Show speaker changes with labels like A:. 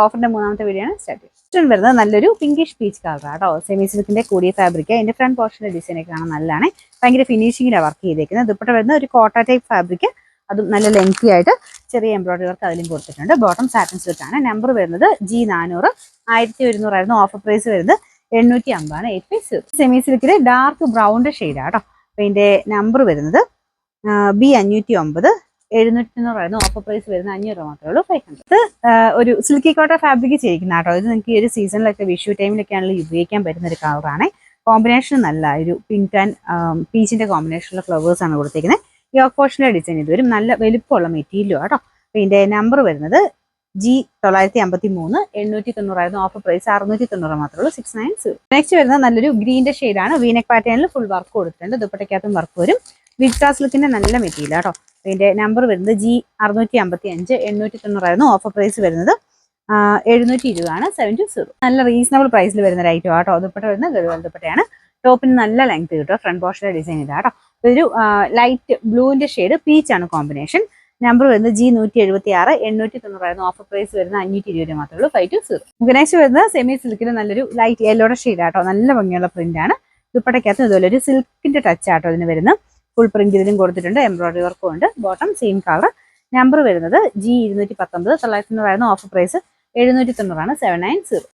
A: ഓഫറിന്റെ മൂന്നാമത്തെ വീഡിയോ ആണ് സ്റ്റാർട്ട് ചെയ്യുന്നത്. വരുന്നത് നല്ലൊരു പിങ്കിഷ് പീച്ച് കളർ ആട്ടോ. സെമി സിൽക്കിന്റെ കൂടിയ ഫാബ്രിക്. അതിന്റെ ഫ്രണ്ട് പോർഷന്റെ ഡിസൈൻ ഒക്കെ കാണാൻ നല്ലതാണ്. ഭയങ്കര ഫിനിഷിംഗിലാണ് വർക്ക് ചെയ്തേക്കുന്നത്. ദുപ്പട്ട വരുന്ന ഒരു കോട്ട ടൈപ്പ് ഫാബ്രിക്, അതും നല്ല ലെങ്തി ആയിട്ട് ചെറിയ എംബ്രോയിഡറി വർക്ക് അതിലും കൊടുത്തിട്ടുണ്ട്. ബോട്ടം സാറ്റിൻ സിൽക്ക് ആണ്. നമ്പർ വരുന്നത് G400, 1100 ആയിരുന്നു. ഓഫർ പ്രൈസ് വരുന്നത് 850 ആണ്. 8 സെമി സിൽക്കില് ഡാർക്ക് ബ്രൗണിന്റെ ഷെയ്ഡ് ആട്ടോ. അപ്പൊ ഇതിന്റെ നമ്പർ വരുന്നത് B509, 700 ആയിരുന്നു. ഓഫർ പ്രൈസ് വരുന്നത് 500 മാത്രമേ ഉള്ളൂ. 500. ഒരു സിൽക്കി കോട്ടൺ ഫാബ്രിക് ചെയ്യിക്കുന്ന കേട്ടോ. ഇത് നിങ്ങൾക്ക് ഈ ഒരു സീസണിലൊക്കെ വിഷു ടൈമിലൊക്കെ ആണെങ്കിൽ ഉപയോഗിക്കാൻ പറ്റുന്ന ഒരു കളറാണ്. കോമ്പിനേഷൻ നല്ല ഒരു പിങ്ക് ആൻഡ് പീച്ചിന്റെ കോമ്പിനേഷനുള്ള ഫ്ലവേഴ്സ് ആണ് കൊടുത്തിരിക്കുന്നത്. യോക്ക് പോർഷന്റെ ഡിസൈൻ ഇത് വരും. നല്ല വലുപ്പമുള്ള മെറ്റീരിയലും കേട്ടോ. അപ്പൊ ഇതിന്റെ നമ്പർ വരുന്നത് G953, 890 ആയിരുന്നു. ഓഫർ പ്രൈസ് 690 മാത്രമേ ഉള്ളൂ. 690. നെക്സ്റ്റ് വരുന്നത് നല്ലൊരു ഗ്രീന്റെ ഷെയ്ഡാണ്. വീനെക് പാറ്റേണിൽ ഫുൾ വർക്ക് കൊടുത്തിട്ടുണ്ട്. ദുപ്പട്ടയ്ക്കകത്തും വർക്ക് വരും. വിക്ടർ സിൽക്കിന്റെ നല്ല മെറ്റീരിയൽ കേട്ടോ. ഇതിന്റെ നമ്പർ വരുന്നത് G655, 890 ആയിരുന്നു. ഓഫർ പ്രൈസ് വരുന്നത് 720 ആണ്. 720. നല്ല റീസണബിൾ പ്രൈസിൽ വരുന്ന ഒരു ഐറ്റം ആട്ടോ. ദുപ്പട്ട വരുന്ന ഗഡ്വാൾ ദുപ്പട്ടയാണ്. ടോപ്പിന് നല്ല ലെങ്ത് കിട്ടും. ഫ്രണ്ട് പോർഷന്റെ ഡിസൈൻ ഇതാട്ടോ. ഒരു ലൈറ്റ് ബ്ലൂവിന്റെ ഷെയ്ഡ് പീച്ച് ആണ് കോമ്പിനേഷൻ. നമ്പർ വരുന്നത് G176, 890 ആയിരുന്നു. ഓഫർ പ്രൈസ് വരുന്നത് 520 മാത്രമേ ഉള്ളൂ. 520. നെക്സ്റ്റ് വരുന്നത് സെമി സിൽക്കിന് നല്ലൊരു ലൈറ്റ് യെല്ലോയുടെ ഷെയ്ഡ് ആട്ടോ. നല്ല ഭംഗിയുള്ള പ്രിന്റ് ആണ്. ദുപ്പട്ടയ്ക്കകത്ത് ഇതുപോലെ ഒരു സിൽക്കിന്റെ ടച്ച് ആട്ടോ ഇതിന് വരുന്നത്. ഫുൾ പ്രിന്റ് ഇതിലും കൊടുത്തിട്ടുണ്ട്. എംബ്രോയിഡറി വർക്കും ഉണ്ട്. Bottom same colour. നമ്പർ വരുന്നത് G219, 900 ആയിരുന്നു. ഓഫർ പ്രൈസ് 790 ആണ്. 790.